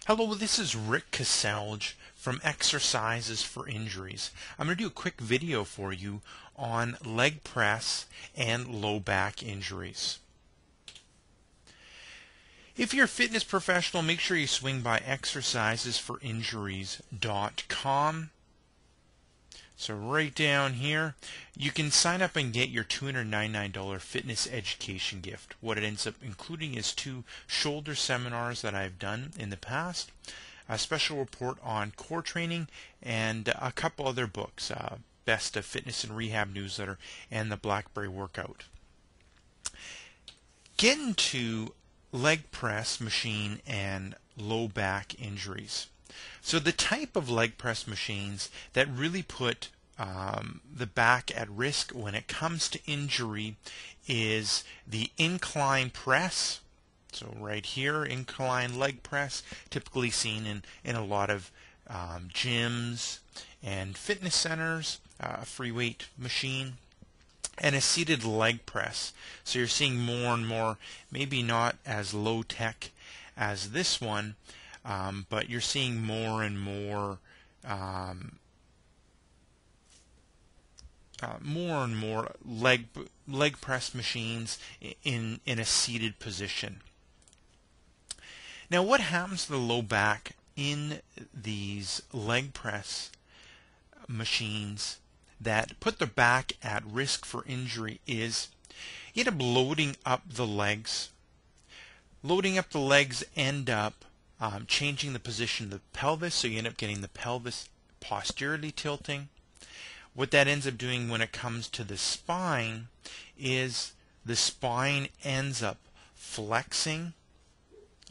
Hello, this is Rick Kaselj from Exercises for Injuries. I'm going to do a quick video for you on leg press and low back injuries. If you're a fitness professional, make sure you swing by exercisesforinjuries.com. So right down here, you can sign up and get your $299 fitness education gift. What it ends up including is 2 shoulder seminars that I've done in the past, a special report on core training, and a couple other books, Best of Fitness and Rehab Newsletter, and the BlackBerry Workout. Get into leg press machine and low back injuries. So the type of leg press machines that really put the back at risk when it comes to injury is the incline press. So right here, incline leg press, typically seen in a lot of gyms and fitness centers, free weight machine, and a seated leg press. So you're seeing more and more, maybe not as low tech as this one, but you're seeing more and more leg press machines in a seated position. Now, what happens to the low back in these leg press machines that put the back at risk for injury is you end up loading up the legs. Loading up the legs end up changing the position of the pelvis, so you end up getting the pelvis posteriorly tilting. What that ends up doing when it comes to the spine is the spine ends up flexing.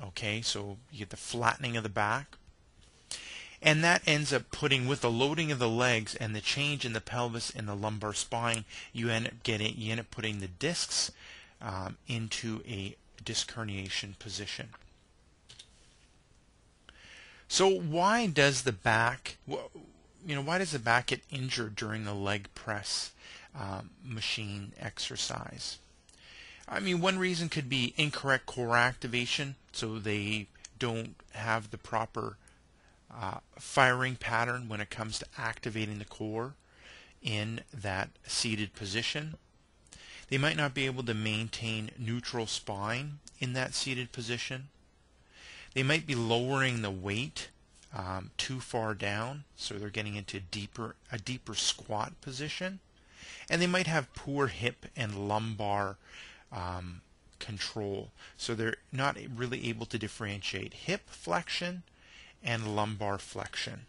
Okay, so you get the flattening of the back. And that ends up putting, with the loading of the legs and the change in the pelvis and the lumbar spine, you end up putting the discs into a disc herniation position. So why does the back, why does the back get injured during the leg press machine exercise? I mean, one reason could be incorrect core activation, so they don't have the proper firing pattern when it comes to activating the core in that seated position. They might not be able to maintain neutral spine in that seated position. They might be lowering the weight too far down, so they're getting into a deeper squat position. And they might have poor hip and lumbar control, so they're not really able to differentiate hip flexion and lumbar flexion.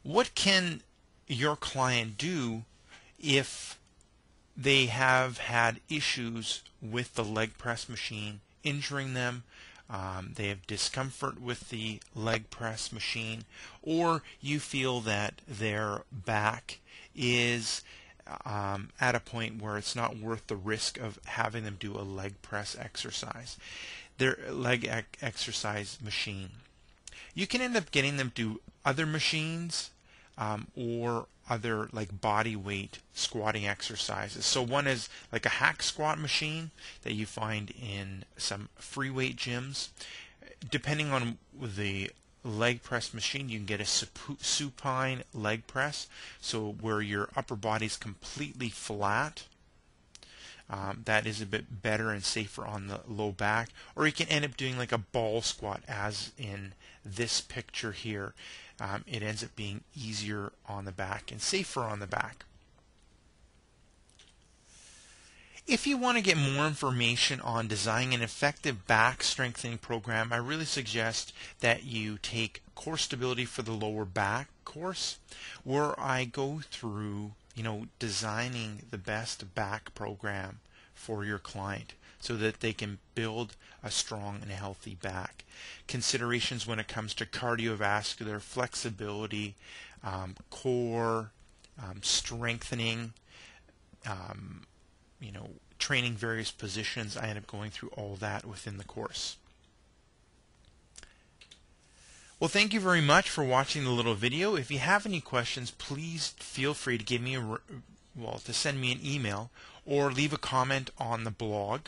What can your client do if they have had issues with the leg press machine injuring them? They have discomfort with the leg press machine, or you feel that their back is at a point where it's not worth the risk of having them do a leg press exercise, their leg exercise machine. You can end up getting them to other machines or other like body weight squatting exercises. So one is like a hack squat machine that you find in some free weight gyms. Depending on the leg press machine, you can get a supine leg press, so where your upper body is completely flat. That is a bit better and safer on the low back. Or you can end up doing like a ball squat, as in this picture here. It ends up being easier on the back and safer on the back. If you want to get more information on designing an effective back strengthening program, I really suggest that you take Core Stability for the Lower Back course, where I go through designing the best back program for your client so that they can build a strong and healthy back. Considerations when it comes to cardiovascular, flexibility, core, strengthening, training various positions. I end up going through all that within the course. Well, thank you very much for watching the little video. If you have any questions, please feel free to give me to send me an email or leave a comment on the blog.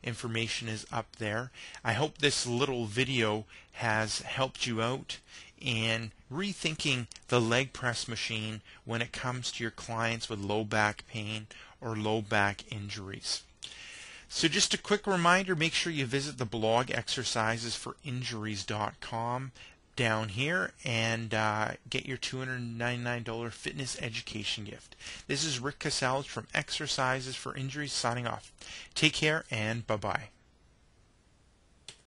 Information is up there. I hope this little video has helped you out in rethinking the leg press machine when it comes to your clients with low back pain or low back injuries. So just a quick reminder, make sure you visit the blog exercisesforinjuries.com down here and get your $299 fitness education gift. This is Rick Kaselj from Exercises for Injuries signing off. Take care and bye-bye.